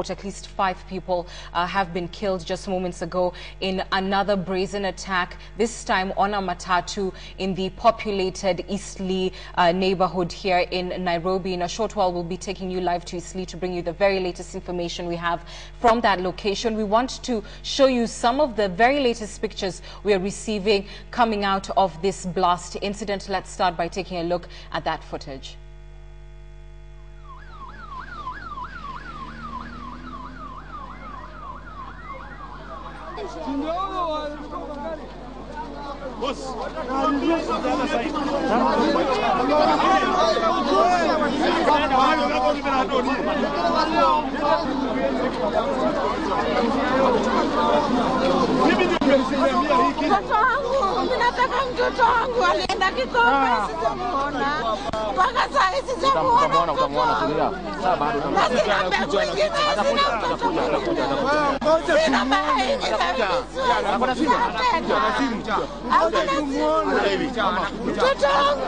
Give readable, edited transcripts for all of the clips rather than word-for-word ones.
At least 5 people have been killed just moments ago in another brazen attack, this time on a matatu in the populated Eastleigh neighborhood here in Nairobi. In a short while, we'll be taking you live to Eastleigh to bring you the very latest information we have from that location. We want to show you some of the very latest pictures we are receiving coming out of this blast incident. Let's start by taking a look at that footage. Mtoto wangu alienda Kikombe, sijamuona mpaka saa hizi, sijamuona mtoto wangu. Na sina mbegu ingine, sina mtoto wangu. Sina mahali kabisa. Mtoto wangu.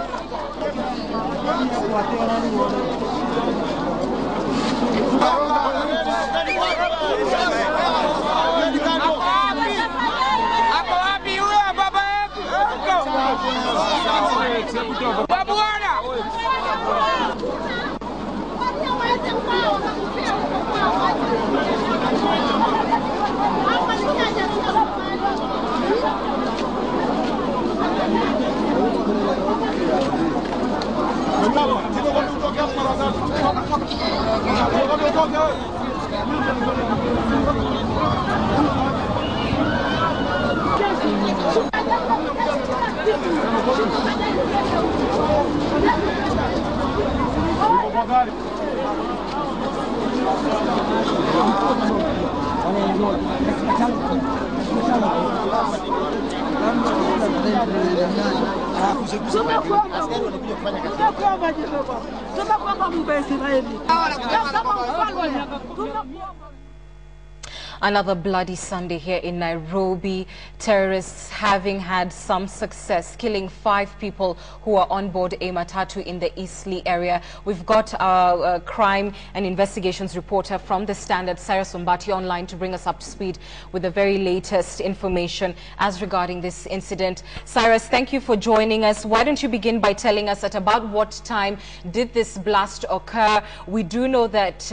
Another bloody Sunday here in Nairobi. Terrorists having had some success, killing 5 people who are on board a matatu in the Eastleigh area. We've got our crime and investigations reporter from the Standard, Cyrus Mbati, online to bring us up to speed with the very latest information as regarding this incident. Cyrus, thank you for joining us. Why don't you begin by telling us at about what time did this blast occur? We do know that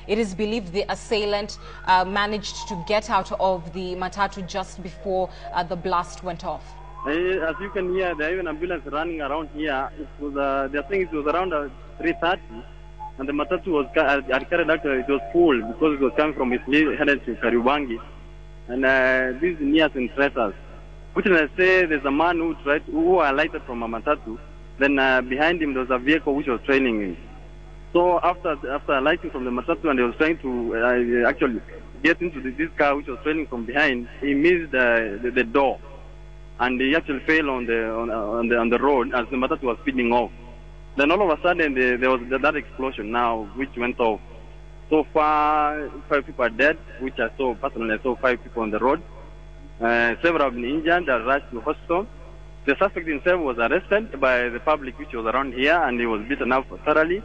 it is believed the assailant managed to get out of the matatu just before the blast went off. As you can hear, there is an ambulance running around here. It was, I think it was around 3:30, and the matatu was carried out. It was full because it was coming from Eastleigh headed to Kariobangi, and this is near St.Theresa. Which I say there's a man who alighted from a matatu. Then behind him there was a vehicle which was trailing him. So after alighting from the matatu, and he was trying to actually get into this car which was trailing from behind, he missed the door, and he actually fell on the road as the matatu was speeding off. Then all of a sudden there was that explosion now which went off. So far 5 people are dead, which I saw personally. I saw 5 people on the road. Several have been injured, are rushed to hospital. The suspect himself was arrested by the public which was around here, and he was beaten up thoroughly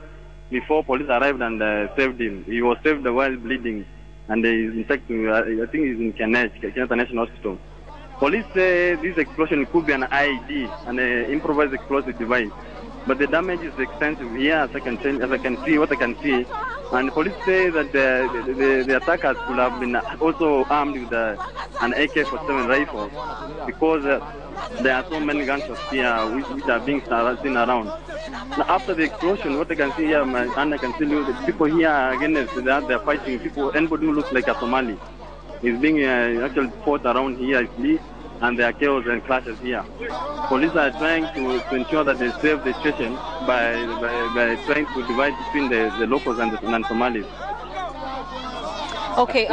before police arrived and saved him. He was saved while bleeding, and he's in fact, I think he's in Kenyatta National Hospital. Police say this explosion could be an IED, an improvised explosive device, but the damage is extensive here, as I can see what I can see. And police say that the attackers could have been also armed with an AK-47 rifle, because there are so many gunshots here which are being seen around. Now, after the explosion, what I can see here, and I can tell you, the people here against that they're fighting people. Anybody who looks like a Somali is being actually fought around here, and there are chaos and clashes here. Police are trying to ensure that they save the situation by trying to divide between the locals and the non-Somalis. Okay,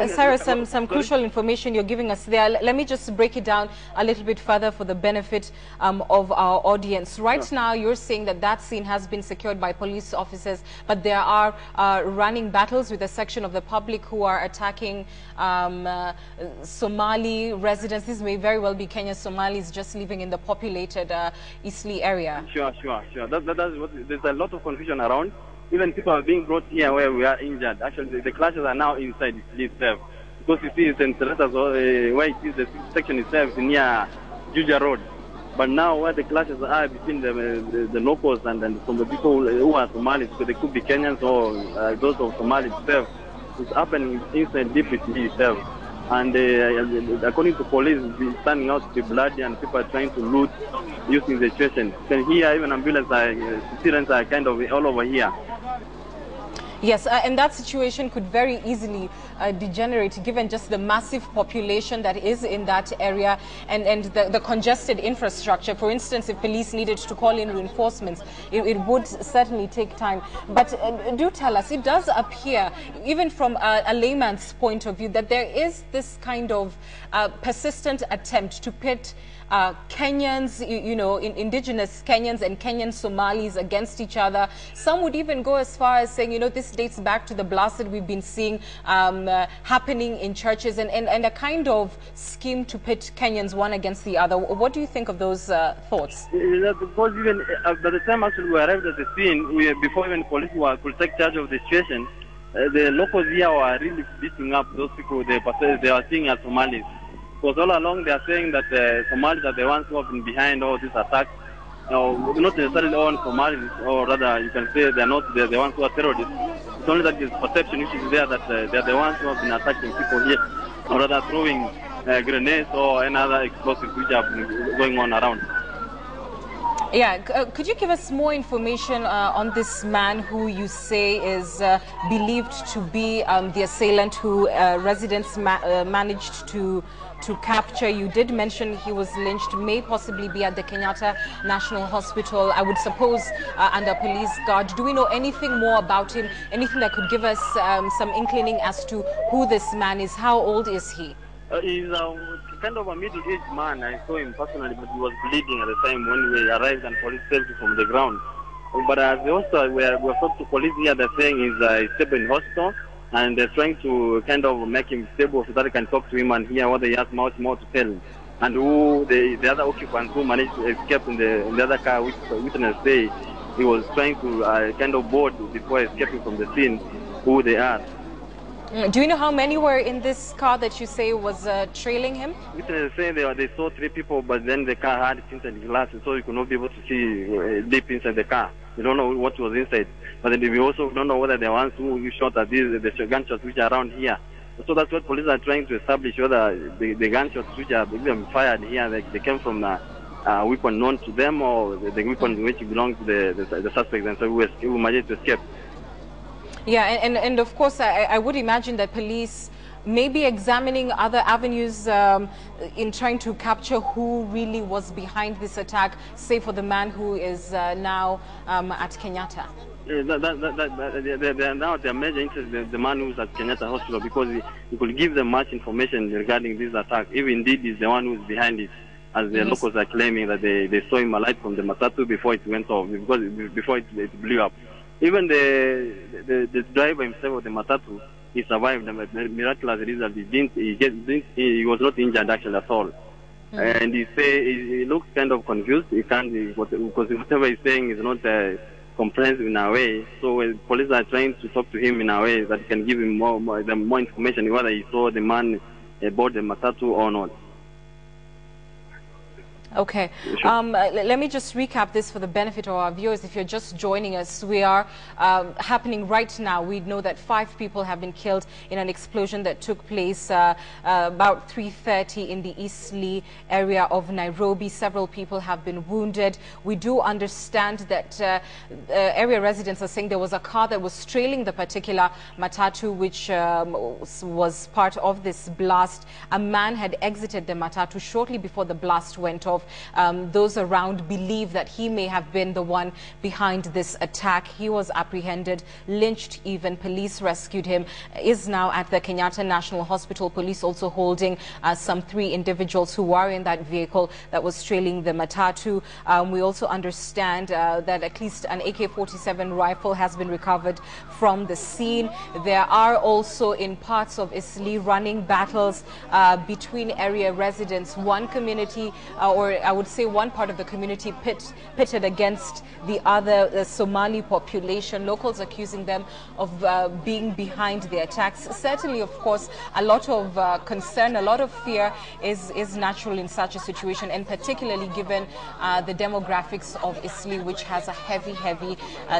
Sarah, some crucial information you're giving us there. Let me just break it down a little bit further for the benefit of our audience. Right now, you're saying that scene has been secured by police officers, but there are running battles with a section of the public who are attacking Somali residents. This may very well be Kenyan Somalis just living in the populated Eastleigh area. Sure. That's what, there's a lot of confusion around. Even people are being brought here where we are injured. Actually, the clashes are now inside Eastleigh itself. Because you see, St.Theresa, where it is, the section itself is near Juja Road. But now where the clashes are between the locals and some of the people who are Somalis, so they could be Kenyans or those of Somalia itself, it's happening inside deep Eastleigh itself. And according to police, it's turning out to be bloody and people are trying to loot using the situation. You can hear even ambulance sirens are kind of all over here. Yes, and that situation could very easily degenerate given just the massive population that is in that area and the congested infrastructure. For instance, if police needed to call in reinforcements, it would certainly take time. But do tell us, it does appear, even from a layman's point of view, that there is this kind of persistent attempt to pit Kenyans, indigenous Kenyans and Kenyan Somalis against each other. Some would even go as far as saying, this dates back to the blast that we've been seeing happening in churches and a kind of scheme to pit Kenyans one against the other. What do you think of those thoughts? Because even by the time actually we arrived at the scene, before even police could take charge of the situation, the locals here were really beating up those people they are seeing as Somalis. Because all along they are saying that Somalis are the ones who have been behind all these attacks. Not necessarily all Somalis, or rather you can say they are not the ones who are terrorists. It's only that this perception which is there that they are the ones who have been attacking people here, or rather throwing grenades or any other explosives which have been going on around. Yeah, could you give us more information on this man who you say is believed to be the assailant who residents managed to capture? You did mention he was lynched, may possibly be at the Kenyatta National Hospital, I would suppose under police guard. Do we know anything more about him? Anything that could give us some inclining as to who this man is? How old is he? He's kind of a middle-aged man. I saw him personally, but he was bleeding at the time when we arrived and police saved him from the ground. But as also we are talking to police here, they're saying he's stable in hospital, and they're trying to kind of make him stable so that they can talk to him and hear what he has much more to tell. And who the other occupants who managed to escape in the other car, which witness say he was trying to kind of board before escaping from the scene, who they are. Do you know how many were in this car that you say was trailing him? Witnesses say they saw 3 people, but then the car had tinted glass, so you could not be able to see deep inside the car. You don't know what was inside. But then we also don't know whether the ones who shot at the gunshots which are around here. So that's what police are trying to establish, whether the gunshots which are being fired here, they came from a weapon known to them, or the weapon which belongs to the suspects, and so we managed to escape. Yeah, and of course, I would imagine that police may be examining other avenues in trying to capture who really was behind this attack, say for the man who is now at Kenyatta. Their major interest is the man who's at Kenyatta Hospital, because he could give them much information regarding this attack, if indeed he's the one who's behind it, as the locals are claiming that they saw him alight from the matatu before it went off, before it blew up. Even the driver himself of the matatu, he survived. The miraculous result, he was not injured actually at all. And he looks kind of confused. He can't, because whatever he's saying is not comprehensive in a way. So police are trying to talk to him in a way that can give him more information whether he saw the man aboard the matatu or not. Okay. Let me just recap this for the benefit of our viewers. If you're just joining us, we are happening right now. We know that 5 people have been killed in an explosion that took place about 3:30 in the Eastleigh area of Nairobi. Several people have been wounded. We do understand that area residents are saying there was a car that was trailing the particular matatu, which was part of this blast. A man had exited the matatu shortly before the blast went off. Those around believe that he may have been the one behind this attack. He was apprehended, lynched even. Police rescued him, is now at the Kenyatta National Hospital. Police also holding some 3 individuals who were in that vehicle that was trailing the matatu. We also understand that at least an AK-47 rifle has been recovered from the scene. There are also in parts of Eastleigh running battles between area residents. One community or or I would say one part of the community pitted against the other, the Somali population, locals accusing them of being behind the attacks. Certainly, of course, a lot of concern, a lot of fear is natural in such a situation, and particularly given the demographics of Eastleigh, which has a heavy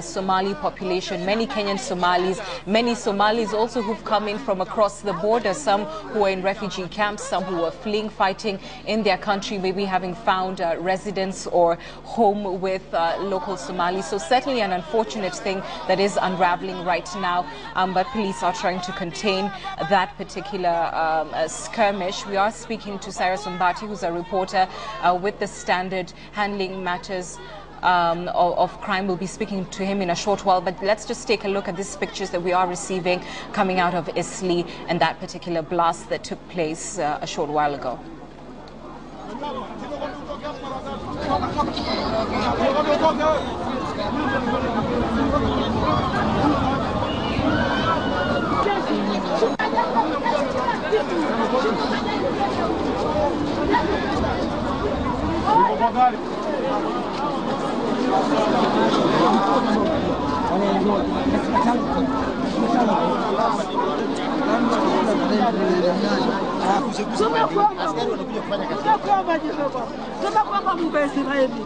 Somali population. Many Kenyan Somalis, many Somalis also who've come in from across the border, some who are in refugee camps, some who are fleeing, fighting in their country, maybe having found residence or home with local Somalis. So certainly an unfortunate thing that is unraveling right now, but police are trying to contain that particular skirmish. We are speaking to Cyrus Mbati, who's a reporter with The Standard, handling matters of crime. We'll be speaking to him in a short while, but let's just take a look at these pictures that we are receiving coming out of Eastleigh and that particular blast that took place a short while ago. Tunakuomba Mungu wa Israeli.